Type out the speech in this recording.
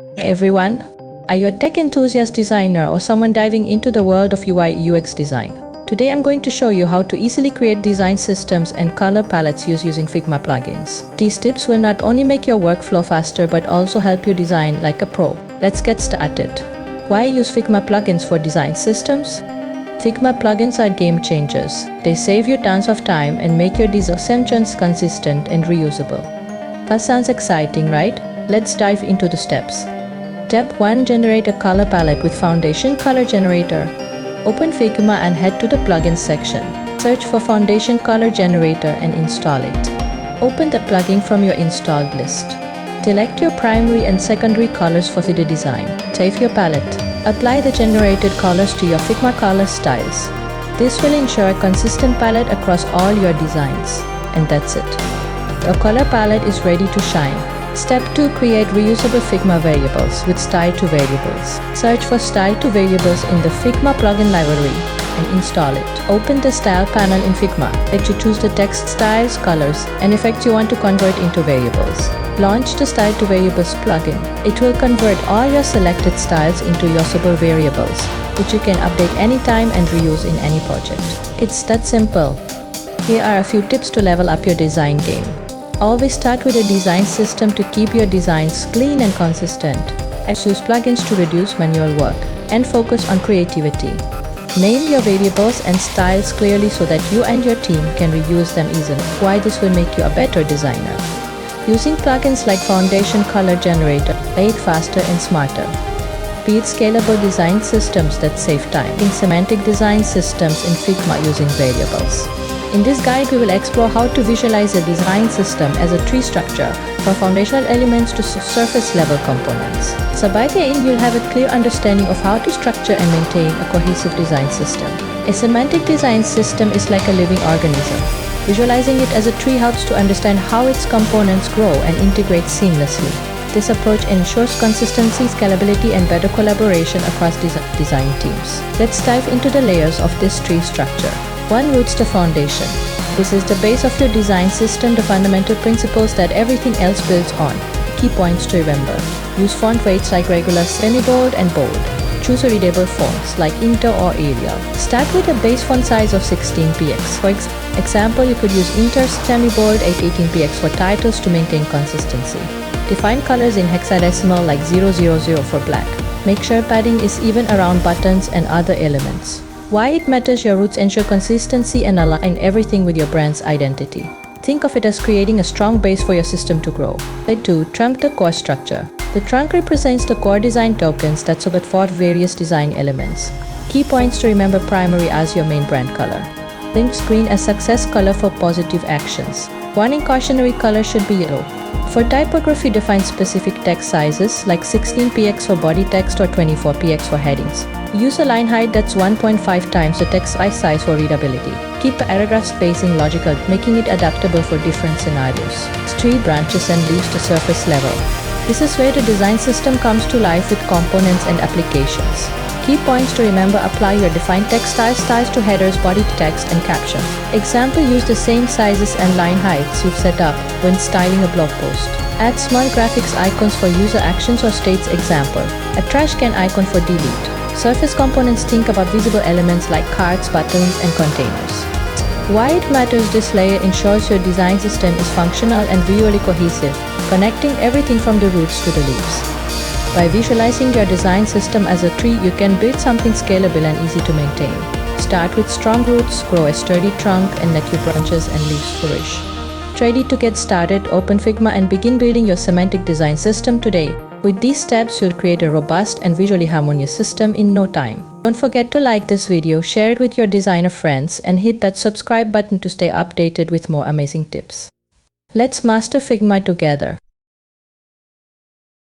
Hey everyone, are you a tech enthusiast designer or someone diving into the world of UI UX design? Today I'm going to show you how to easily create design systems and color palettes using Figma plugins. These tips will not only make your workflow faster but also help you design like a pro. Let's get started. Why use Figma plugins for design systems? Figma plugins are game changers. They save you tons of time and make your design systems consistent and reusable. That sounds exciting, right? Let's dive into the steps. Step 1. Generate a color palette with Foundation Color Generator. Open Figma and head to the Plugins section. Search for Foundation Color Generator and install it. Open the plugin from your installed list. Select your primary and secondary colors for the design. Save your palette. Apply the generated colors to your Figma color styles. This will ensure a consistent palette across all your designs. And that's it. Your color palette is ready to shine. Step 2. Create reusable Figma variables with style to variables. Search for style to variables in the Figma plugin library and install it. Open the style panel in Figma. Let you choose the text styles, colors, and effects you want to convert into variables. Launch the style to variables plugin. It will convert all your selected styles into usable variables, which you can update anytime and reuse in any project. It's that simple. Here are a few tips to level up your design game. Always start with a design system to keep your designs clean and consistent. Use plugins to reduce manual work and focus on creativity. Name your variables and styles clearly so that you and your team can reuse them easily. Why this will make you a better designer. Using plugins like Foundation Color Generator, make it faster and smarter. Build scalable design systems that save time. In Semantic design systems in Figma using variables. In this guide, we will explore how to visualize a design system as a tree structure, from foundational elements to surface-level components. So by the end, you'll have a clear understanding of how to structure and maintain a cohesive design system. A semantic design system is like a living organism. Visualizing it as a tree helps to understand how its components grow and integrate seamlessly. This approach ensures consistency, scalability, and better collaboration across design teams. Let's dive into the layers of this tree structure. 1. Roots to foundation. This is the base of your design system, the fundamental principles that everything else builds on. Key points to remember. Use font weights like regular, semi-bold, and bold. Choose a readable fonts like Inter or Arial. Start with a base font size of 16px. For example, you could use Inter semi-bold at 18px for titles to maintain consistency. Define colors in hexadecimal like 000 for black. Make sure padding is even around buttons and other elements. Why it matters. Your roots ensure consistency and align everything with your brand's identity. Think of it as creating a strong base for your system to grow. 2. Trunk the core structure. The trunk represents the core design tokens that support various design elements. Key points to remember. Primary as your main brand color. Link screen as success color for positive actions. Warning cautionary color should be yellow. For typography, define specific text sizes like 16px for body text or 24px for headings. Use a line height that's 1.5 times the text size for readability. Keep paragraph spacing logical, making it adaptable for different scenarios. Tree branches and leaves to surface level. This is where the design system comes to life with components and applications. Key points to remember. Apply your defined text styles to headers, body text, and caption. Example, use the same sizes and line heights you've set up when styling a blog post. Add small graphics icons for user actions or states. Example, a trash can icon for delete. Surface components. Think about visible elements like cards, buttons, and containers. Why it matters. This layer ensures your design system is functional and visually cohesive, connecting everything from the roots to the leaves. By visualizing your design system as a tree, you can build something scalable and easy to maintain. Start with strong roots, grow a sturdy trunk, and let your branches and leaves flourish. Ready to get started? Open Figma and begin building your semantic design system today. With these steps, you'll create a robust and visually harmonious system in no time. Don't forget to like this video, share it with your designer friends, and hit that subscribe button to stay updated with more amazing tips. Let's master Figma together.